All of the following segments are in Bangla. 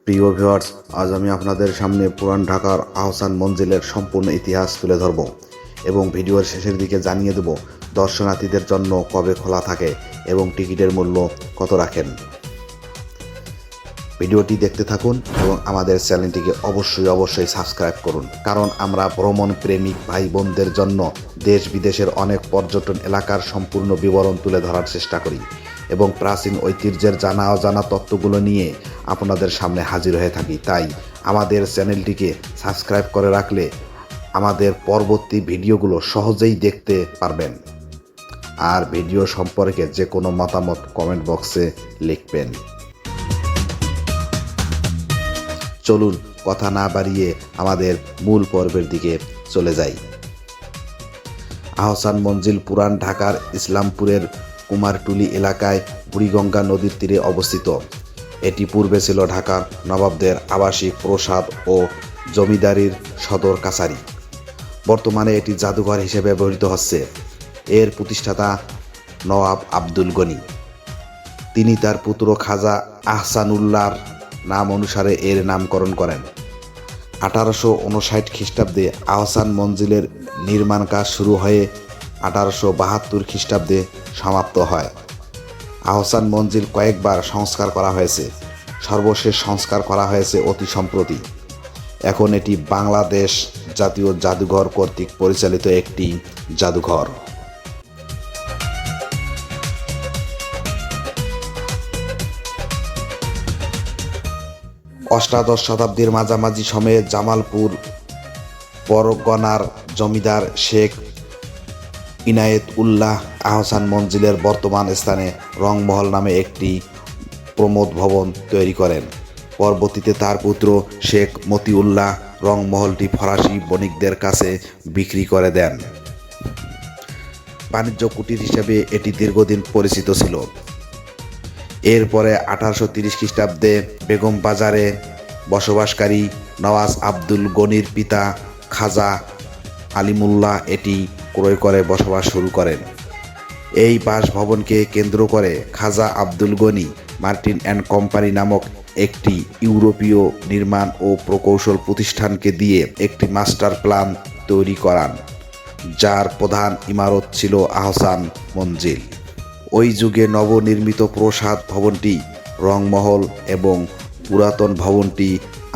প্রিয় ভিউয়ার্স, আজ আমি আপনাদের সামনে পুরান ঢাকার আহসান মঞ্জিলের সম্পূর্ণ ইতিহাস তুলে ধরব এবং ভিডিওর শেষের দিকে জানিয়ে দেব দর্শনার্থীদের জন্য কবে খোলা থাকে এবং টিকিটের মূল্য কত রাখেন। ভিডিওটি দেখতে থাকুন এবং আমাদের চ্যানেলটিকে অবশ্যই সাবস্ক্রাইব করুন, কারণ আমরা ভ্রমণ প্রেমিক ভাই বোনদের জন্য দেশ বিদেশের অনেক পর্যটন এলাকার সম্পূর্ণ বিবরণ তুলে ধরার চেষ্টা করি এবং প্রাচীন ঐতিহ্যের জানা অজানা তত্ত্বগুলো নিয়ে আপনাদের সামনে হাজির হয়ে থাকি। তাই আমাদের চ্যানেলটিকে সাবস্ক্রাইব করে রাখলে আমাদের পরবর্তী ভিডিওগুলো সহজেই দেখতে পারবেন। আর ভিডিও সম্পর্কে যে কোনো মতামত কমেন্ট বক্সে লিখবেন। চলুন কথা না বাড়িয়ে আমাদের মূল পর্বের দিকে চলে যাই। আহসান মঞ্জিল পুরান ঢাকার ইসলামপুরের কুমারটুলি এলাকায় বুড়িগঙ্গা নদীর তীরে অবস্থিত। এটি পূর্বে ছিল ঢাকার নবাবদের আবাসিক প্রাসাদ ও জমিদারির সদর কাছারি। বর্তমানে এটি জাদুঘর হিসেবে ব্যবহৃত হচ্ছে। এর প্রতিষ্ঠাতা নওয়াব আব্দুল গনি। তিনি তার পুত্র খাজা আহসানুল্লাহর নাম অনুসারে এর নামকরণ করেন। 1859 খ্রিস্টাব্দে আহসান মঞ্জিলের নির্মাণ কাজ শুরু হয়ে 1872 খ্রিস্টাব্দে সমাপ্ত হয়। আহসান মঞ্জিল কয়েকবার সংস্কার করা হয়েছে। সর্বশেষ সংস্কার করা হয়েছে অতি সম্প্রতি। এখন এটি বাংলাদেশ জাতীয় জাদুঘর কর্তৃক পরিচালিত একটি জাদুঘর। অষ্টাদশ শতাব্দীর মাঝামাঝি সময়ে জামালপুর পরগনার জমিদার শেখ ইনায়েত উল্লাহ আহসান মঞ্জিলের বর্তমান স্থানে রংমহল নামে একটি প্রমোদ ভবন তৈরি করেন। পরবর্তীতে তার পুত্র শেখ মতিউল্লাহ রংমহলটি ফরাসি বণিকদের কাছে বিক্রি করে দেন। বাণিজ্য কুটির হিসেবে এটি দীর্ঘদিন পরিচিত ছিল। এরপরে 1830 খ্রিস্টাব্দে বেগম বাজারে বসবাসকারী নওয়াজ আব্দুল গনির পিতা খাজা আলিমুল্লাহ এটি ক্রয় করে বসবাস শুরু করেন। এই বাসভবনকে কেন্দ্র করে Khwaja Abdul Ghani Martin and company নামক একটি ইউরোপীয় নির্মাণ ও প্রকৌশল প্রতিষ্ঠানকে দিয়ে একটি মাস্টার প্ল্যান তৈরি করান, যার প্রধান ইমারত ছিল আহসান মঞ্জিল। ওই যুগে নবনির্মিত প্রাসাদ ভবনটি রংমহল এবং পুরাতন ভবনটি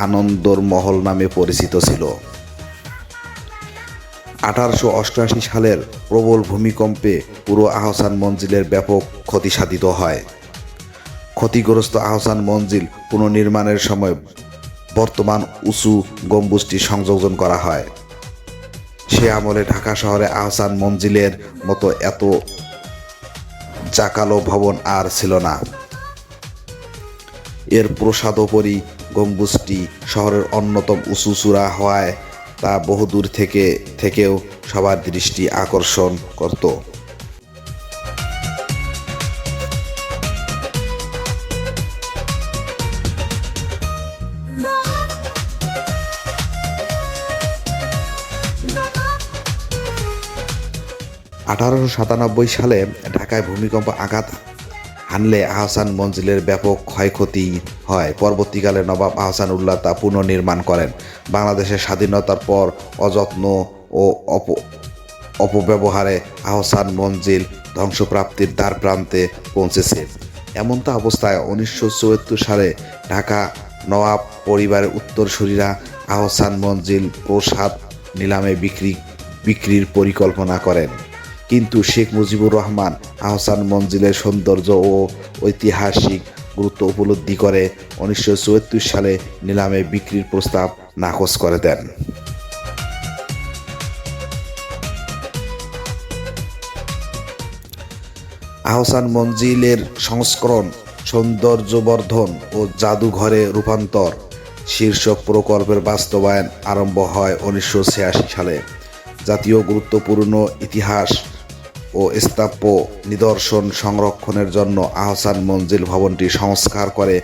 আনন্দর মহল নামে পরিচিত ছিল। 1888 সালের প্রবল ভূমিকম্পে পুরো আহসান মঞ্জিলের ব্যাপক ক্ষতি সাধিত হয়। ক্ষতিগ্রস্ত আহসান মঞ্জিল পুনর্নির্মাণের সময় বর্তমান উঁচু গম্বুজটি সংযোজন করা হয়। সে আমলে ঢাকা শহরে আহসান মঞ্জিলের মতো এত জাকালো ভবন আর ছিল না। এর প্রসাদোপরি গম্বুজটি শহরের অন্যতম উঁচু চূড়া হওয়ায় তা বহুদূর থেকেও সবার দৃষ্টি আকর্ষণ করত। সালে ঢাকায় ভূমিকম্প আঘাত হানলে আহসান মঞ্জিলের ব্যাপক ক্ষয়ক্ষতি হয়। পরবর্তীকালে নবাব আহসানুল্লাহ তা পুনর্নির্মাণ করেন। বাংলাদেশের স্বাধীনতার পর অযত্ন ও অপব্যবহারে আহসান মঞ্জিল ধ্বংসপ্রাপ্তির দ্বার প্রান্তে পৌঁছেছে। এমনটা অবস্থায় 1974 সালে ঢাকা নওয়াব পরিবারের উত্তরসূরিরা আহসান মঞ্জিল প্রসাদ নিলামে বিক্রির পরিকল্পনা করেন। কিন্তু শেখ মুজিবুর রহমান আহসান মঞ্জিলের সৌন্দর্য ও ঐতিহাসিক গুরুত্ব উপলব্ধি করে 1974 সালে নিলামে বিক্রির প্রস্তাব নাকচ করে দেন। আহসান মঞ্জিলের সংস্করণ, সৌন্দর্যবর্ধন ও জাদুঘরে রূপান্তর শীর্ষক প্রকল্পের বাস্তবায়ন আরম্ভ হয় 1986 সালে। জাতীয় গুরুত্বপূর্ণ ইতিহাস ও স্থাপত্য নিদর্শন সংরক্ষণের জন্য আহসান মঞ্জিল ভবনটি সংস্কার করে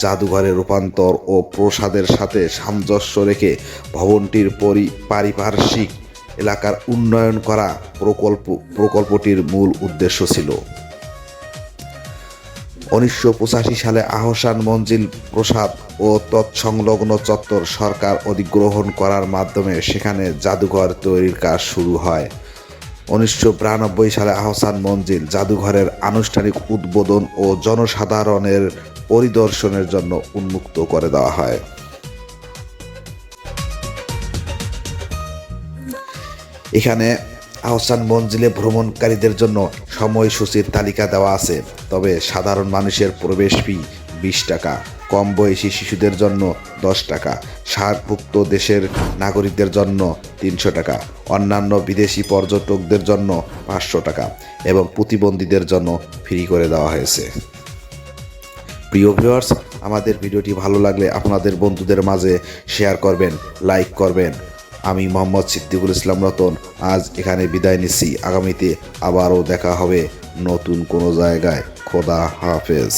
জাদুঘরে রূপান্তর ও প্রসাদের সাথে সামঞ্জস্য রেখে ভবনটির পারিপার্শ্বিক এলাকার উন্নয়ন করা প্রকল্পটির মূল উদ্দেশ্য ছিল। 1985 সালে আহসান মঞ্জিল প্রসাদ ও তৎসংলগ্ন চত্বর সরকার অধিগ্রহণ করার মাধ্যমে সেখানে জাদুঘর তৈরির কাজ শুরু হয়। 1992 সালে আহসান মঞ্জিল জাদুঘরের আনুষ্ঠানিক উদ্বোধন ও জনসাধারণের পরিদর্শনের জন্য উন্মুক্ত করে দেওয়া হয়। এখানে আহসান মঞ্জিলে ভ্রমণকারীদের জন্য সময়সূচির তালিকা দেওয়া আছে, তবে সাধারণ মানুষের প্রবেশ ফি 20 টাকা, কম বয়সী শিশুদের জন্য 10 টাকা, সার্কভুক্ত দেশের নাগরিকদের জন্য 300 টাকা, অন্যান্য বিদেশি পর্যটকদের জন্য 500 টাকা এবং প্রতিবন্ধীদের জন্য ফ্রি করে দেওয়া হয়েছে। প্রিয় ভিউয়ার্স, আমাদের ভিডিওটি ভালো লাগলে আপনাদের বন্ধুদের মাঝে শেয়ার করবেন, লাইক করবেন। আমি মোহাম্মদ সিদ্দিকুল ইসলাম রতন আজ এখানে বিদায় নিচ্ছি। আগামীতে আবারও দেখা হবে নতুন কোনো জায়গায়। খোদা হাফেজ।